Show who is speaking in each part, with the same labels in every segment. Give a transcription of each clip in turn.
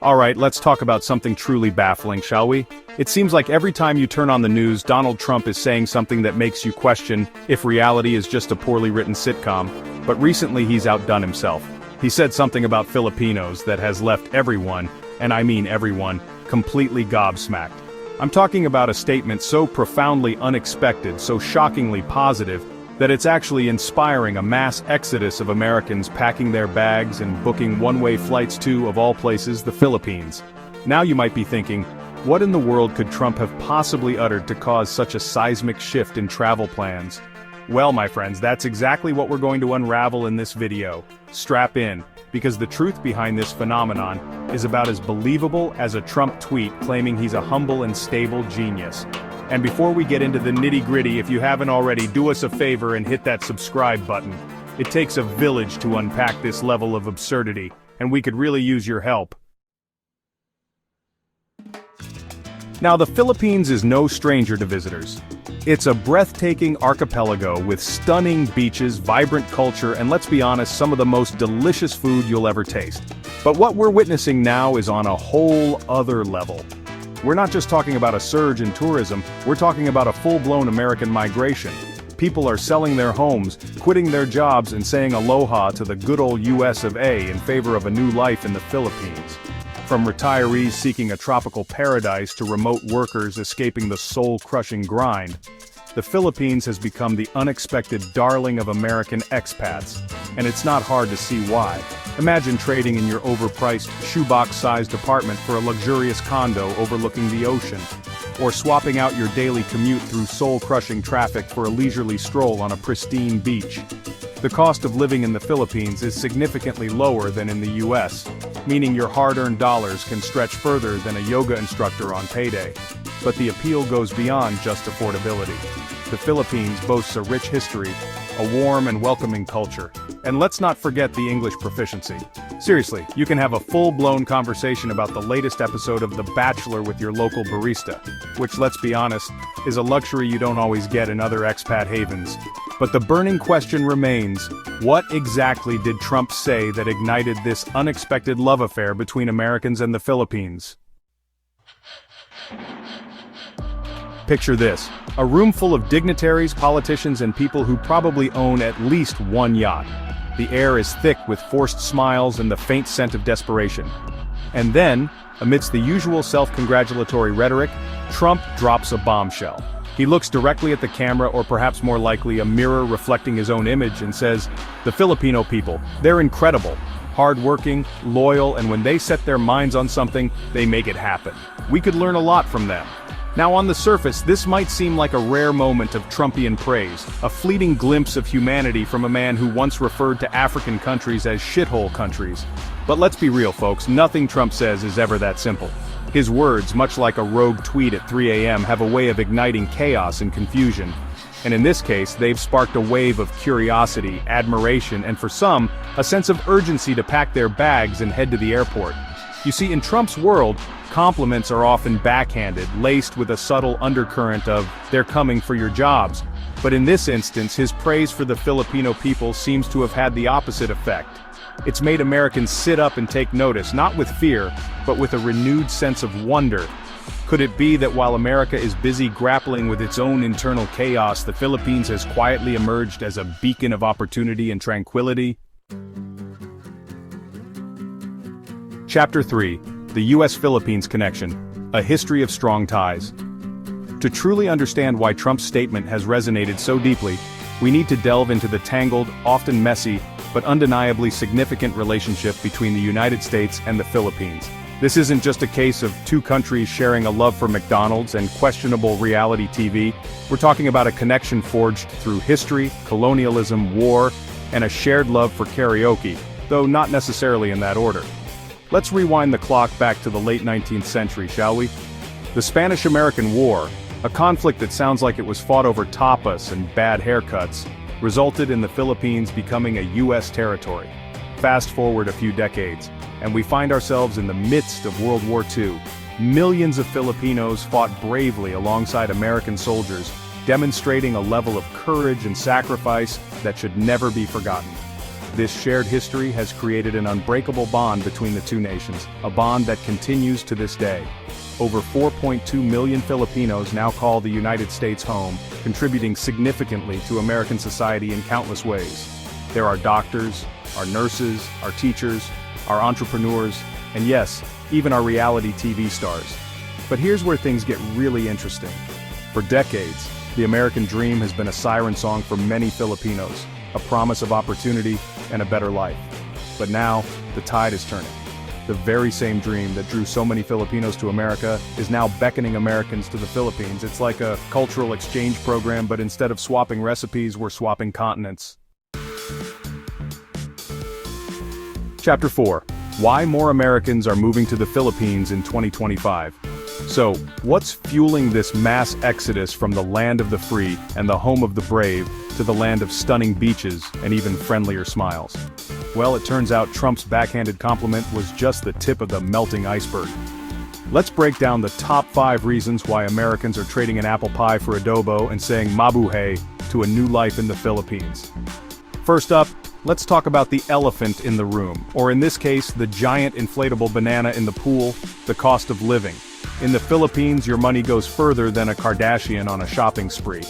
Speaker 1: Alright, let's talk about something truly baffling, shall we? It seems like every time you turn on the news, Donald Trump is saying something that makes you question if reality is just a poorly written sitcom, but recently he's outdone himself. He said something about Filipinos that has left everyone, and I mean everyone, completely gobsmacked. I'm talking about a statement so profoundly unexpected, so shockingly positive, that it's actually inspiring a mass exodus of Americans packing their bags and booking one-way flights to, of all places, the Philippines. Now you might be thinking, what in the world could Trump have possibly uttered to cause such a seismic shift in travel plans? Well, my friends, that's exactly what we're going to unravel in this video. Strap in, because the truth behind this phenomenon is about as believable as a Trump tweet claiming he's a humble and stable genius. And before we get into the nitty-gritty, if you haven't already, do us a favor and hit that subscribe button. It takes a village to unpack this level of absurdity, and we could really use your help. Now, the Philippines is no stranger to visitors. It's a breathtaking archipelago with stunning beaches, vibrant culture, and let's be honest, some of the most delicious food you'll ever taste. But what we're witnessing now is on a whole other level. We're not just talking about a surge in tourism, we're talking about a full-blown American migration. People are selling their homes, quitting their jobs, and saying aloha to the good old US of A in favor of a new life in the Philippines. From retirees seeking a tropical paradise to remote workers escaping the soul-crushing grind, the Philippines has become the unexpected darling of American expats, and it's not hard to see why. Imagine trading in your overpriced, shoebox-sized apartment for a luxurious condo overlooking the ocean, or swapping out your daily commute through soul-crushing traffic for a leisurely stroll on a pristine beach. The cost of living in the Philippines is significantly lower than in the US, meaning your hard-earned dollars can stretch further than a yoga instructor on payday. But the appeal goes beyond just affordability. The Philippines boasts a rich history, a warm and welcoming culture, and let's not forget the English proficiency. Seriously, you can have a full-blown conversation about the latest episode of The Bachelor with your local barista, which, let's be honest, is a luxury you don't always get in other expat havens. But the burning question remains, what exactly did Trump say that ignited this unexpected love affair between Americans and the Philippines? Picture this, a room full of dignitaries, politicians, and people who probably own at least one yacht. The air is thick with forced smiles and the faint scent of desperation. And then, amidst the usual self-congratulatory rhetoric, Trump drops a bombshell. He looks directly at the camera, or perhaps more likely a mirror reflecting his own image, and says, "The Filipino people, they're incredible, hardworking, loyal, and when they set their minds on something, they make it happen. We could learn a lot from them." Now, on the surface, this might seem like a rare moment of Trumpian praise, a fleeting glimpse of humanity from a man who once referred to African countries as shithole countries. But let's be real, folks, nothing Trump says is ever that simple. His words, much like a rogue tweet at 3 a.m., have a way of igniting chaos and confusion. And in this case, they've sparked a wave of curiosity, admiration, and for some, a sense of urgency to pack their bags and head to the airport. You see, in Trump's world, compliments are often backhanded, laced with a subtle undercurrent of, "they're coming for your jobs." But in this instance, his praise for the Filipino people seems to have had the opposite effect. It's made Americans sit up and take notice, not with fear, but with a renewed sense of wonder. Could it be that while America is busy grappling with its own internal chaos, the Philippines has quietly emerged as a beacon of opportunity and tranquility? Chapter 3. The U.S.-Philippines Connection. A History of Strong Ties. To truly understand why Trump's statement has resonated so deeply, we need to delve into the tangled, often messy, but undeniably significant relationship between the United States and the Philippines. This isn't just a case of two countries sharing a love for McDonald's and questionable reality TV. We're talking about a connection forged through history, colonialism, war, and a shared love for karaoke, though not necessarily in that order. Let's rewind the clock back to the late 19th century, shall we? The Spanish-American War, a conflict that sounds like it was fought over tapas and bad haircuts, resulted in the Philippines becoming a U.S. territory. Fast forward a few decades, and we find ourselves in the midst of World War II. Millions of Filipinos fought bravely alongside American soldiers, demonstrating a level of courage and sacrifice that should never be forgotten. This shared history has created an unbreakable bond between the two nations, a bond that continues to this day. Over 4.2 million Filipinos now call the United States home, contributing significantly to American society in countless ways. There are doctors, our nurses, our teachers, our entrepreneurs, and yes, even our reality TV stars. But here's where things get really interesting. For decades, the American dream has been a siren song for many Filipinos, a promise of opportunity and a better life. But now, the tide is turning. The very same dream that drew so many Filipinos to America is now beckoning Americans to the Philippines. It's like a cultural exchange program, but instead of swapping recipes, we're swapping continents. Chapter 4. Why more Americans are moving to the Philippines in 2025. So, what's fueling this mass exodus from the land of the free and the home of the brave to the land of stunning beaches and even friendlier smiles? Well, it turns out Trump's backhanded compliment was just the tip of the melting iceberg. Let's break down the top 5 reasons why Americans are trading an apple pie for adobo and saying mabuhay to a new life in the Philippines. First up, let's talk about the elephant in the room, or in this case, the giant inflatable banana in the pool, the cost of living. In the Philippines, your money goes further than a Kardashian on a shopping spree.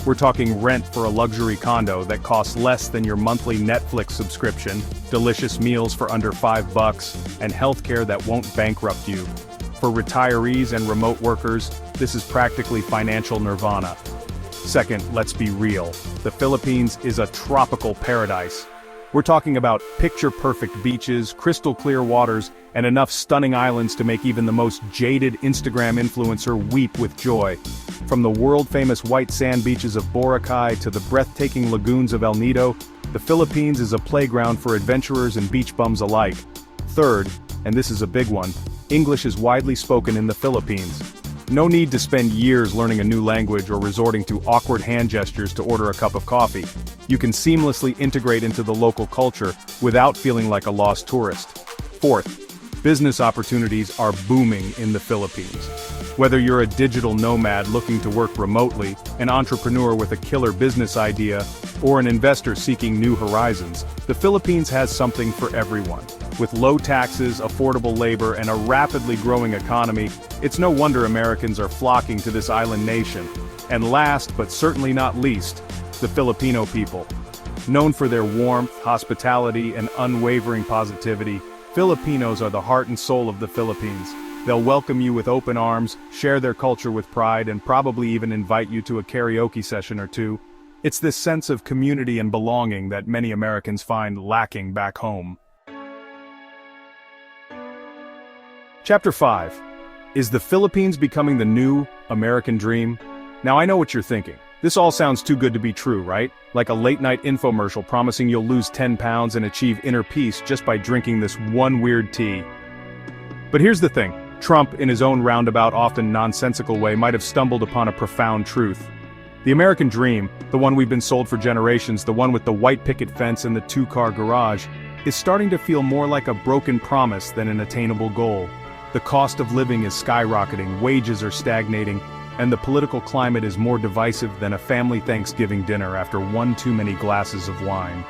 Speaker 1: We're talking rent for a luxury condo that costs less than your monthly Netflix subscription, delicious meals for under $5, and healthcare that won't bankrupt you. For retirees and remote workers, this is practically financial nirvana. Second, let's be real. The Philippines is a tropical paradise. We're talking about picture-perfect beaches, crystal-clear waters, and enough stunning islands to make even the most jaded Instagram influencer weep with joy. From the world-famous white sand beaches of Boracay to the breathtaking lagoons of El Nido, the Philippines is a playground for adventurers and beach bums alike. Third, and this is a big one, English is widely spoken in the Philippines. No need to spend years learning a new language or resorting to awkward hand gestures to order a cup of coffee. You can seamlessly integrate into the local culture without feeling like a lost tourist. Fourth, business opportunities are booming in the Philippines. Whether you're a digital nomad looking to work remotely, an entrepreneur with a killer business idea, or an investor seeking new horizons, the Philippines has something for everyone. With low taxes, affordable labor, and a rapidly growing economy, it's no wonder Americans are flocking to this island nation. And last, but certainly not least, the Filipino people. Known for their warmth, hospitality, and unwavering positivity, Filipinos are the heart and soul of the Philippines. They'll welcome you with open arms, share their culture with pride, and probably even invite you to a karaoke session or two. It's this sense of community and belonging that many Americans find lacking back home. Chapter 5. Is the Philippines becoming the new American dream? Now I know what you're thinking. This all sounds too good to be true, right? Like a late-night infomercial promising you'll lose 10 pounds and achieve inner peace just by drinking this one weird tea. But here's the thing. Trump, in his own roundabout, often nonsensical way, might have stumbled upon a profound truth. The American dream, the one we've been sold for generations, the one with the white picket fence and the 2-car garage, is starting to feel more like a broken promise than an attainable goal. The cost of living is skyrocketing, wages are stagnating, and the political climate is more divisive than a family Thanksgiving dinner after one too many glasses of wine.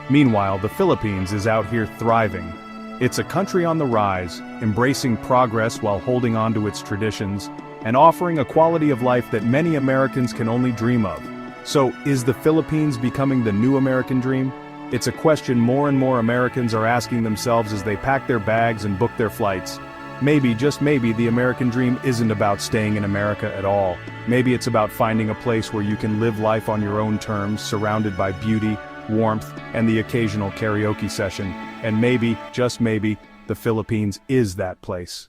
Speaker 1: Meanwhile, the Philippines is out here thriving. It's a country on the rise, embracing progress while holding on to its traditions, and offering a quality of life that many Americans can only dream of. So, is the Philippines becoming the new American dream? It's a question more and more Americans are asking themselves as they pack their bags and book their flights. Maybe, just maybe, the American dream isn't about staying in America at all. Maybe it's about finding a place where you can live life on your own terms, surrounded by beauty, warmth, and the occasional karaoke session. And maybe, just maybe, the Philippines is that place.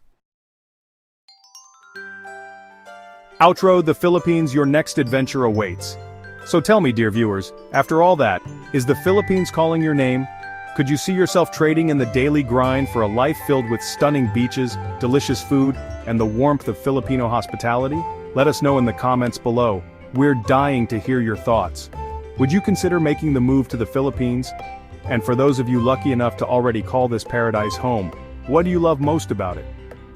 Speaker 1: Outro: the Philippines, your next adventure awaits. So tell me, dear viewers, after all that, is the Philippines calling your name? Could you see yourself trading in the daily grind for a life filled with stunning beaches, delicious food, and the warmth of Filipino hospitality? Let us know in the comments below. We're dying to hear your thoughts. Would you consider making the move to the Philippines? And for those of you lucky enough to already call this paradise home, what do you love most about it?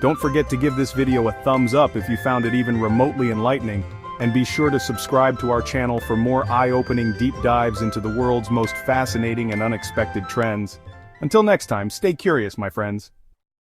Speaker 1: Don't forget to give this video a thumbs up if you found it even remotely enlightening, And be sure to subscribe to our channel for more eye-opening deep dives into the world's most fascinating and unexpected trends. Until next time, stay curious, my friends.